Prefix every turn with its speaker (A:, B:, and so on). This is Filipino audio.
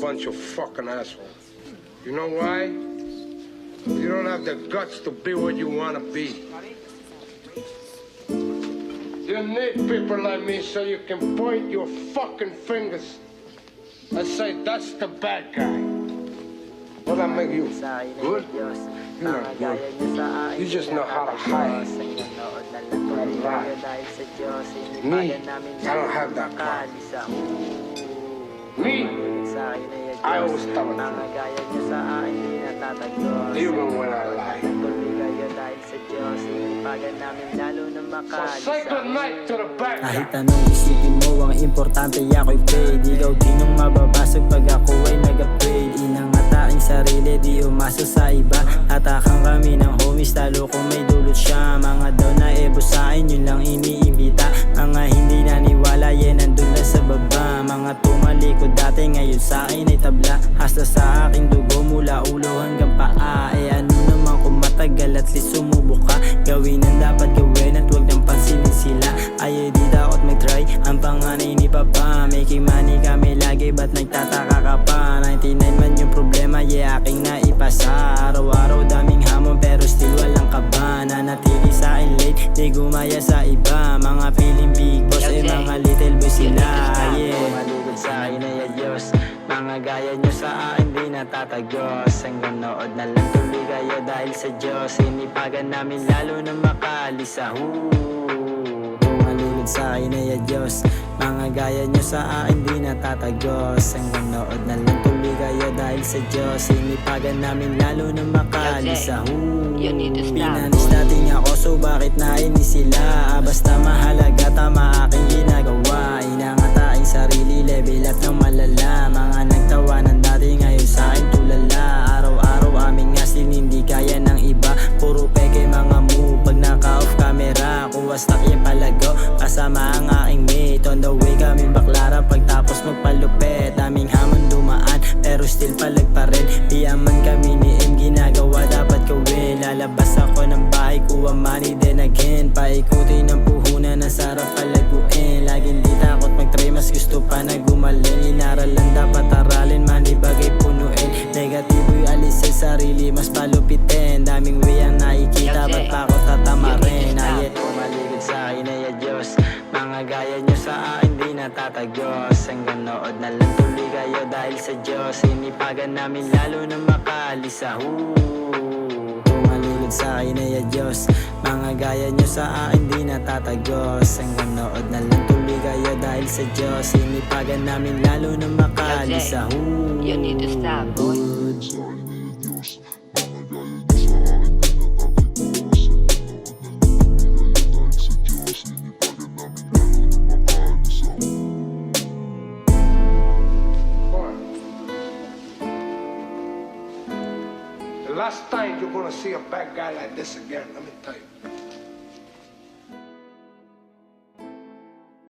A: bunch of fucking assholes. You know why? You don't have the guts to be what you want to be. You need people like me so you can point your fucking fingers and say, that's the bad guy. Will that make you good? You're not good. You just know how to hide and lie. Me, I don't have that problem. Me, I always tell the truth, even when I lie. So say good night to the bad guy.
B: Kahit anong isipin mo, ang importante ako'y paid. Ikaw din ang mababasag pag ako ay nag-upgrade. Inangat aking sarili, di umasa sa iba. Hatakan kami ng homies, talo kung may dulot siya. Mga daw na ebo sa'kin, yun lang iniimbita. Mga hindi naniwala, yan nandun lang sa baba. Mga tumalikod dati, ngayon sa'kin ay tabla. Hasta sa aking dugo, mula ulo hanggang paa. Eh ano naman kung matagal at least sumubok ka. Gawin ang dapat gawin at huwag nang pansinin sila. Ay di dapat mag-try, ang panganay ni Papa. Making money kami lagi, ba't nagtataka ka pa? 99 man yung problema, yeah aking naipasa. Araw-araw daming hamon pero still walang kaba. Nanatili sa akin late, di gumaya sa iba. Mga feeling big boss, eh mga little boy sila. Yeah, malugod sa akin ay adios. Mga gaya nyo sa akin di natatagos. Hanggang nood na lang tuloy kayo dahil sa Diyos. Inipagan namin lalo na makaalis sa malugod sa akin ay adios. Mga gaya nyo sa akin di natatagos. Hanggang nood na lang tuloy kayo dahil sa Diyos. Inipagan namin lalo na makaalis sa pinanis natin ako, so bakit nainis sila? Basta mahalaga, tama aking ginagawa. Inangat aking sarili, level up ng malala. Mga nagtawanan dati, ngayon sa akin tulala. Araw-araw aming ngasin, hindi kaya ng iba. Puro peke mga move, pag naka-off camera. Kuha stock yung palago, kasama ang aking mate. On the way kami baklaran, pagtapos magpalupet. Daming hamon dumaan, pero still palag pa rin. Diyaman kami ni M, ginagawa dapat gawin. Lalabas ako ng bahay, kuha money then again. Paikutin ng puhunan, ang sarap palaguin. Laging di takot mag-try, mas gusto pa na gumaling. Inaralan dapat aralin, mani bagay punuin. Negatibo yung alis sa sarili, mas palupitin. Daming way ang nakikita, ba't pa ako tatama rin? Ayet, pumaligid sa akin ay adios. Mga gaya nyo sa akin di natatagos. Hanggang nood na lang tuloy kayo dahil sa Diyos. Inipagan namin lalo na makaalis sa malugod sa akin ay adios. Mga gaya nyo sa akin di natatagos. Hanggang nood na lang tuloy kayo dahil sa Diyos. Inipagan namin lalo na makaalis sa
C: You need to stop, boy.
A: The last time you're gonna see a bad guy like this again, let me tell you.